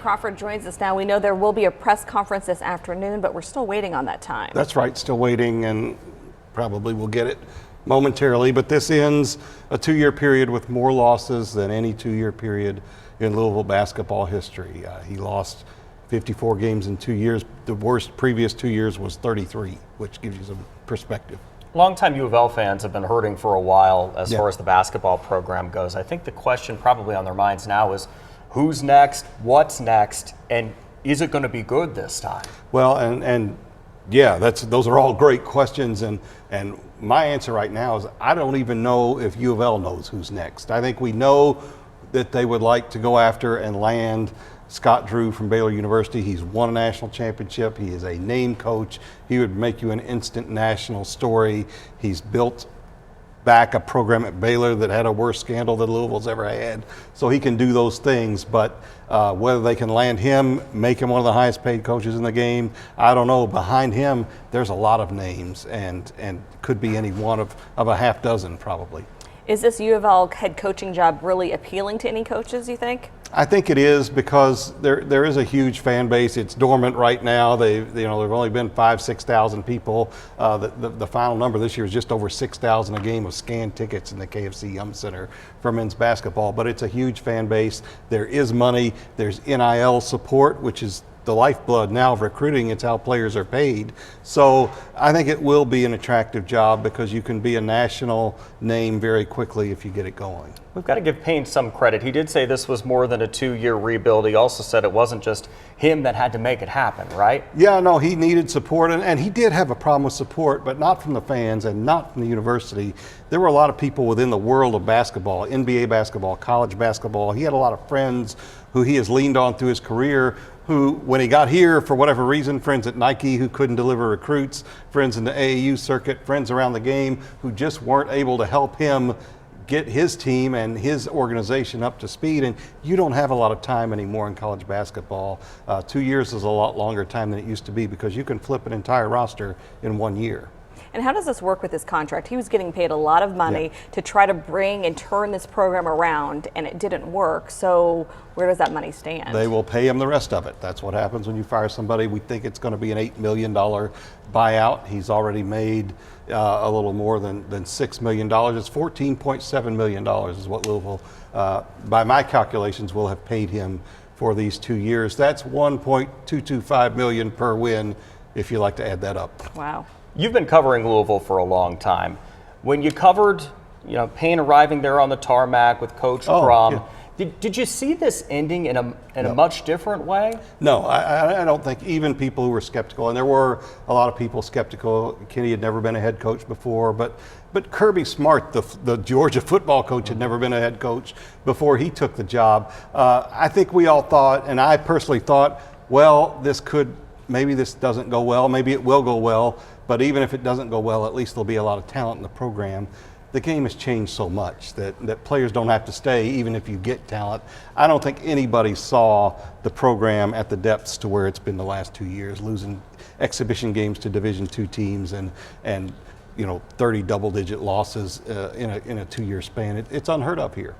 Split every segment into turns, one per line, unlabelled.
Crawford joins us now. We know there will be a press conference this afternoon, but we're still waiting on that time.
That's right, still waiting, and probably we'll get it momentarily. But this ends a 2-year period with more losses than any 2-year period in Louisville basketball history. He lost 54 games in 2 years. The worst previous 2 years was 33, which gives you some perspective.
Longtime U of L fans have been hurting for a while as far as the basketball program goes. I think the question probably on their minds now is, who's next, what's next, and is it going to be good this time?
Well, and yeah, those are all great questions, and my answer right now is I don't even know if U of L knows who's next. I think we know that they would like to go after and land Scott Drew from Baylor University. He's won a national championship. He is a name coach. He would make you an instant national story. He's built back a program at Baylor that had a worse scandal than Louisville's ever had. So he can do those things, but whether they can land him, make him one of the highest paid coaches in the game, I don't know. Behind him, there's a lot of names, and could be any one of a half dozen probably.
Is this U of L head coaching job really appealing to any coaches, you think?
I think it is, because there is a huge fan base. It's dormant right now. There've only been 5,000–6,000 people. The final number this year is just over 6,000 a game of scanned tickets in the KFC Yum Center for men's basketball. But it's a huge fan base. There is money. There's NIL support, which is the lifeblood now of recruiting. It's how players are paid. So I think it will be an attractive job, because you can be a national name very quickly if you get it going.
We've got to give Payne some credit. He did say this was more than a 2-year rebuild. He also said it wasn't just him that had to make it happen, right?
Yeah, no, he needed support, and he did have a problem with support, but not from the fans and not from the university. There were a lot of people within the world of basketball, NBA basketball, college basketball. He had a lot of friends who he has leaned on through his career, who, when he got here, for whatever reason, friends at Nike who couldn't deliver recruits, friends in the AAU circuit, friends around the game who just weren't able to help him get his team and his organization up to speed. And you don't have a lot of time anymore in college basketball. 2 years is a lot longer time than it used to be, because you can flip an entire roster in 1 year.
And how does this work with his contract? He was getting paid a lot of money to try to bring and turn this program around, and it didn't work. So where does that money stand? They
will pay him the rest of it. That's what happens when you fire somebody. We think it's going to be an $8 million buyout. He's already made a little more than $6 million. It's $14.7 million is what Louisville, by my calculations, will have paid him for these 2 years. That's $1.225 million per win, if you like to add that up.
Wow.
You've been covering Louisville for a long time. When you covered, Payne arriving there on the tarmac with Coach Crum, did you see this ending in a much different way? No,
I don't think. Even people who were skeptical, and there were a lot of people skeptical. Kenny had never been a head coach before, but Kirby Smart, the Georgia football coach, had never been a head coach before he took the job. I think we all thought, and I personally thought, well, maybe this doesn't go well, maybe it will go well, but even if it doesn't go well, at least there'll be a lot of talent in the program. The game has changed so much that players don't have to stay even if you get talent. I don't think anybody saw the program at the depths to where it's been the last 2 years, losing exhibition games to Division II teams and 30 double-digit losses in a 2-year span. It's unheard of here.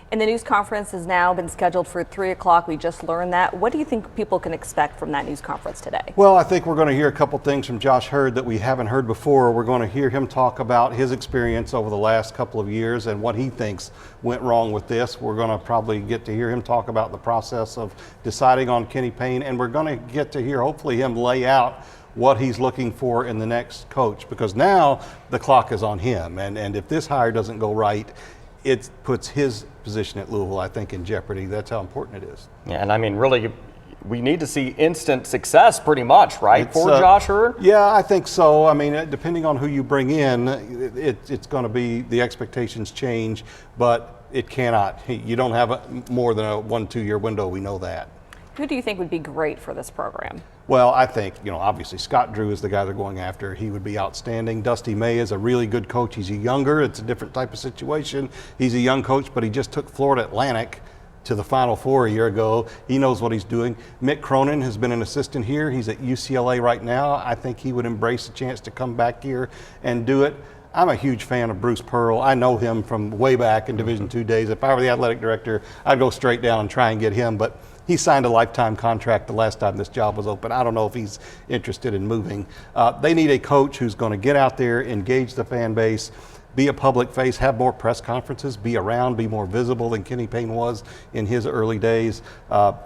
And the news conference has now been scheduled for 3 o'clock. We just learned that. What do you think people can expect from that news conference today?
Well, I think we're going to hear a couple things from Josh Hurd that we haven't heard before. We're going to hear him talk about his experience over the last couple of years and what he thinks went wrong with this. We're going to probably get to hear him talk about the process of deciding on Kenny Payne, and we're going to get to hear, hopefully, him lay out what he's looking for in the next coach, because now the clock is on him. And if this hire doesn't go right, it puts his position at Louisville, I think, in jeopardy. That's how important it is.
Yeah, and I mean, really, we need to see instant success pretty much, right, for Josh Hurd?
Yeah, I think so. I mean, depending on who you bring in, it's going to be, the expectations change, but it cannot. You don't have more than a 1-2 year window. We know that.
Who do you think would be great for this program?
Well, I think, obviously Scott Drew is the guy they're going after. He would be outstanding. Dusty May is a really good coach. He's younger. It's a different type of situation. He's a young coach, but he just took Florida Atlantic to the Final Four a year ago. He knows what he's doing. Mick Cronin has been an assistant here. He's at UCLA right now. I think he would embrace a chance to come back here and do it. I'm a huge fan of Bruce Pearl. I know him from way back in Division II days. If I were the athletic director, I'd go straight down and try and get him, but he signed a lifetime contract the last time this job was open. I don't know if he's interested in moving. They need a coach who's going to get out there, engage the fan base, be a public face, have more press conferences, be around, be more visible than Kenny Payne was in his early days.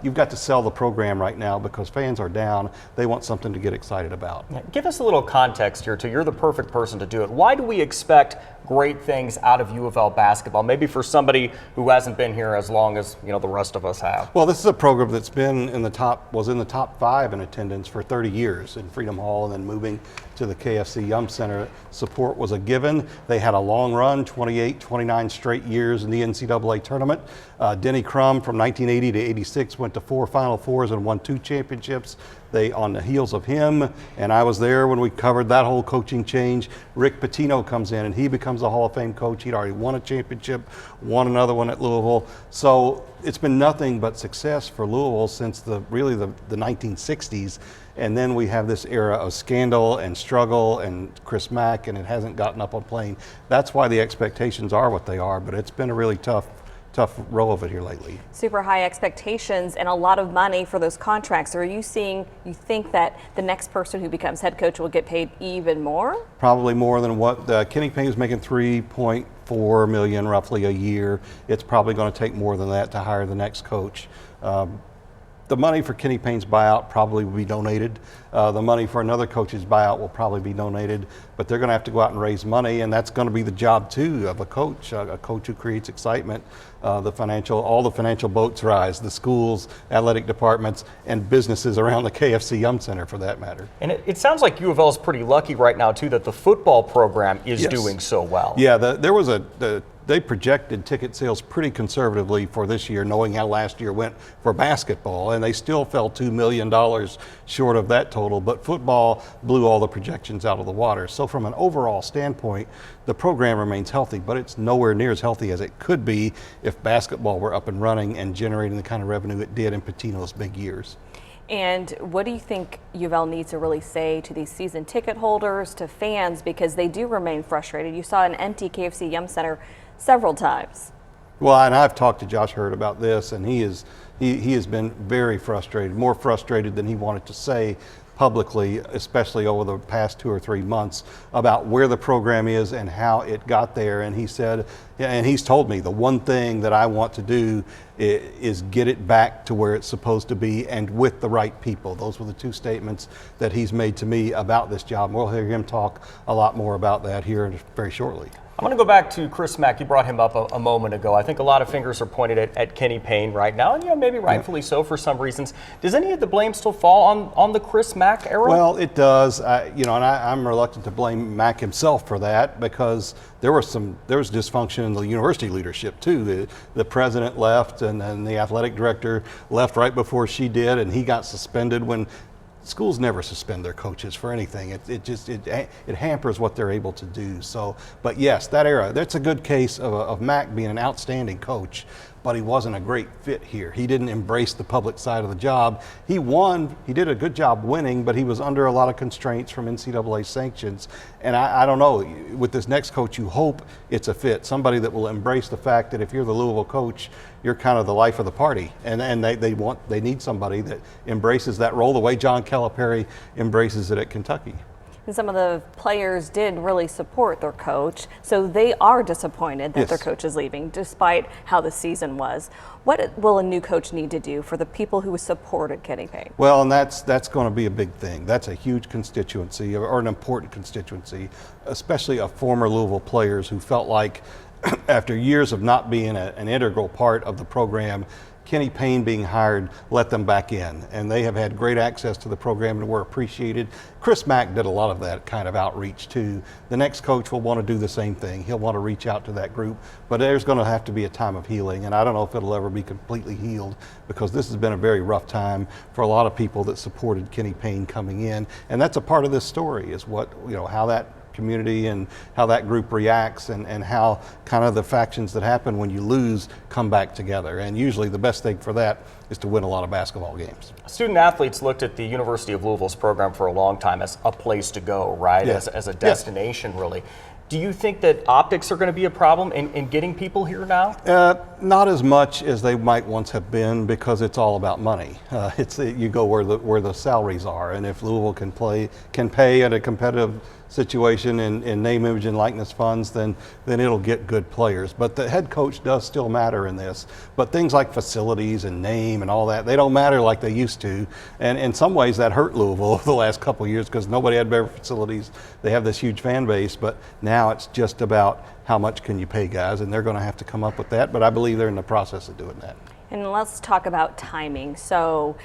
You've got to sell the program right now because fans are down. They want something to get excited about.
Give us a little context here, too. You're the perfect person to do it. Why do we expect great things out of U of L basketball, maybe for somebody who hasn't been here as long as the rest of us have?
Well, this is a program that's been in the top 5 in attendance for 30 years in Freedom Hall, and then moving to the KFC Yum Center. Support was a given. They had a long run, 28, 29 straight years in the NCAA tournament. Denny Crum from 1980 to 86 went to 4 Final Fours and won 2 championships. They, on the heels of him, and I was there when we covered that whole coaching change, Rick Pitino comes in and he becomes a Hall of Fame coach. He'd already won a championship, won another one at Louisville. So it's been nothing but success for Louisville since really the 1960s. And then we have this era of scandal and struggle and Chris Mack, and it hasn't gotten up on plane. That's why the expectations are what they are, but it's been a really tough row of it here lately.
Super high expectations and a lot of money for those contracts. Are you think that the next person who becomes head coach will get paid even more?
Probably more than what Kenny Payne is making, $3.4 million roughly a year. It's probably going to take more than that to hire the next coach. The money for Kenny Payne's buyout probably will be donated. The money for another coach's buyout will probably be donated, but they're going to have to go out and raise money, and that's going to be the job too of a coach who creates excitement. All the financial boats rise, the schools, athletic departments, and businesses around the KFC Yum Center for that matter.
And it sounds like U of L is pretty lucky right now too that the football program is doing so well.
Yeah, they projected ticket sales pretty conservatively for this year, knowing how last year went for basketball, and they still fell $2 million short of that total, but football blew all the projections out of the water. So from an overall standpoint, the program remains healthy, but it's nowhere near as healthy as it could be if basketball were up and running and generating the kind of revenue it did in Pitino's big years.
And what do you think U of L needs to really say to these season ticket holders, to fans, because they do remain frustrated? You saw an empty KFC Yum Center several times.
Well, and I've talked to Josh Hurd about this, and he has been very frustrated, more frustrated than he wanted to say publicly, especially over the past 2 or 3 months, about where the program is and how it got there. And he said, and he's told me, the one thing that I want to do is get it back to where it's supposed to be and with the right people. Those were the 2 statements that he's made to me about this job. We'll hear him talk a lot more about that here very shortly.
I want to go back to Chris Mack. You brought him up a moment ago. I think a lot of fingers are pointed at Kenny Payne right now, and maybe rightfully so for some reasons. Does any of the blame still fall on the Chris Mack era?
Well, it does. And I'm reluctant to blame Mack himself for that, because there was dysfunction in the university leadership too. The president left, and then the athletic director left right before she did, and he got suspended when. Schools never suspend their coaches for anything. It hampers what they're able to do. So, but yes, that era, that's a good case of Mack being an outstanding coach, but he wasn't a great fit here. He didn't embrace the public side of the job. He won, he did a good job winning, but he was under a lot of constraints from NCAA sanctions. And I don't know, with this next coach, you hope it's a fit. Somebody that will embrace the fact that if you're the Louisville coach, you're kind of the life of the party. And they need somebody that embraces that role the way John Calipari embraces it at Kentucky.
And some of the players did really support their coach, so they are disappointed that their coach is leaving, despite how the season was. What will a new coach need to do for the people who supported Kenny Payne?
Well, and that's going to be a big thing. That's a huge constituency, or an important constituency, especially of former Louisville players who felt like after years of not being an integral part of the program, Kenny Payne being hired let them back in, and they have had great access to the program and were appreciated. Chris Mack did a lot of that kind of outreach too. The next coach will want to do the same thing. He'll want to reach out to that group, but there's going to have to be a time of healing, and I don't know if it'll ever be completely healed, because this has been a very rough time for a lot of people that supported Kenny Payne coming in, and that's a part of this story, is how that community and how that group reacts, and how kind of the factions that happen when you lose come back together. And usually the best thing for that is to win a lot of basketball games.
Student athletes looked at the University of Louisville's program for a long time as a place to go, right?
Yes.
As a destination, really. Do you think that optics are going to be a problem in getting people here now?
Not as much as they might once have been, because it's all about money. You go where the salaries are, and if Louisville can pay at a competitive situation in name, image, and likeness funds, then it'll get good players. But the head coach does still matter in this. But things like facilities and name and all that, they don't matter like they used to. And in some ways that hurt Louisville over the last couple of years, because nobody had better facilities. They have this huge fan base, but now it's just about how much can you pay guys, and they're going to have to come up with that. But I believe they're in the process of doing that.
And let's talk about timing. So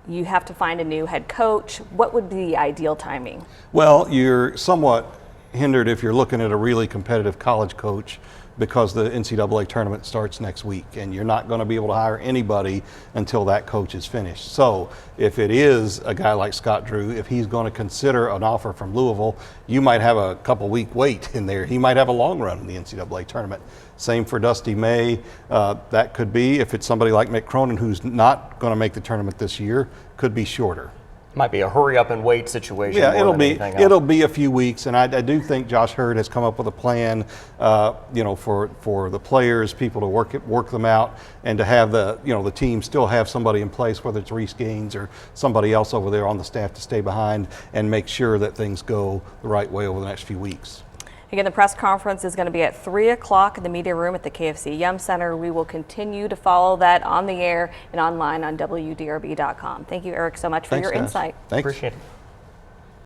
you have to find a new head coach. What would be the ideal timing?
Well, you're somewhat hindered if you're looking at a really competitive college coach, because the NCAA tournament starts next week, and you're not going to be able to hire anybody until that coach is finished. So if it is a guy like Scott Drew, if he's going to consider an offer from Louisville, you might have a couple-week wait in there. He might have a long run in the NCAA tournament. Same for Dusty May. That could be, if it's somebody like Mick Cronin, who's not going to make the tournament this year, could be shorter.
Might be a hurry up and wait situation.
Yeah,
it'll
be a few weeks, and I do think Josh Hurd has come up with a plan, for the players, people to work them out, and to have the team still have somebody in place, whether it's Reese Gaines or somebody else over there on the staff, to stay behind and make sure that things go the right way over the next few weeks.
Again, the press conference is going to be at 3 o'clock in the media room at the KFC Yum Center. We will continue to follow that on the air and online on WDRB.com. Thank you, Eric, so much for your insight.
Thanks.
Appreciate it.